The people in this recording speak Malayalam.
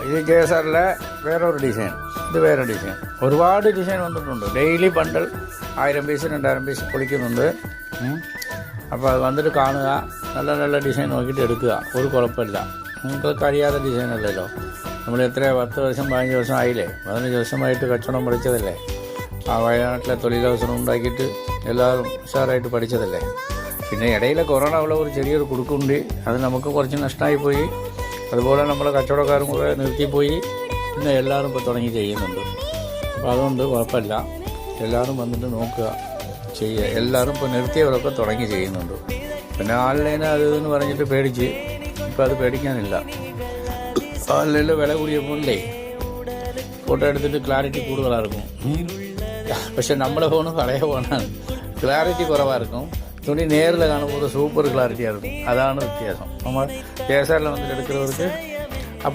ഇത് JSRലെ വേറൊരു ഡിസൈൻ. ഇത് വേറെ ഡിസൈൻ. ഒരുപാട് ഡിസൈൻ വന്നിട്ടുണ്ട്. ഡെയിലി ബണ്ടിൽ 1000 പീസ് 2000 പീസ് പൊളിക്കുന്നുണ്ട്. അപ്പോൾ അത് വന്നിട്ട് കാണുക, നല്ല നല്ല ഡിസൈൻ നോക്കിയിട്ട് എടുക്കുക. ഒരു കുഴപ്പമില്ല. നിങ്ങൾക്ക് അറിയാത്ത ഡിസൈൻ അല്ലല്ലോ. നമ്മൾ എത്ര 10 വർഷം 15 വർഷം ആയില്ലേ, 15 വർഷമായിട്ട് കച്ചവടം പഠിച്ചതല്ലേ. ആ വയനാട്ടിലെ തൊഴിലവസരം ഉണ്ടാക്കിയിട്ട് എല്ലാവരും ഉഷാറായിട്ട് പഠിച്ചതല്ലേ. പിന്നെ ഇടയിലെ കൊറോണ ഉള്ള ഒരു ചെറിയൊരു കുടുക്കുണ്ട്. അത് നമുക്ക് കുറച്ച് നഷ്ടമായിപ്പോയി. അതുപോലെ നമ്മളെ കച്ചവടക്കാരും കൂടെ നിർത്തിപ്പോയി. പിന്നെ എല്ലാവരും ഇപ്പോൾ തുടങ്ങി ചെയ്യുന്നുണ്ട്. അപ്പോൾ അതുകൊണ്ട് കുഴപ്പമില്ല. എല്ലാവരും വന്നിട്ട് നോക്കുക, ചെയ്യുക. എല്ലാവരും ഇപ്പോൾ നിർത്തിയവരൊക്കെ തുടങ്ങി ചെയ്യുന്നുണ്ട്. പിന്നെ ഓൺലൈൻ അത് എന്ന് പറഞ്ഞിട്ട് പേടിച്ച് ഇപ്പോൾ അത് പേടിക്കാനില്ല. ഓൺലൈനിൽ വില കൂടിയപ്പോഴേ ഫോട്ടോ എടുത്തിട്ട് ക്ലാരിറ്റി കൂടുതലായിരിക്കും. പക്ഷെ നമ്മുടെ ഫോണ് പഴയ ഫോണാണ്, ക്ലാരിറ്റി കുറവായിരിക്കും. തുണി നേരിൽ കാണുമ്പോൾ സൂപ്പർ ക്ലാരിറ്റി ആയിരിക്കും. അതാണ് വ്യത്യാസം. നമ്മൾ JSRൽ വന്നിട്ട് എടുക്കുന്നവർക്ക് ആ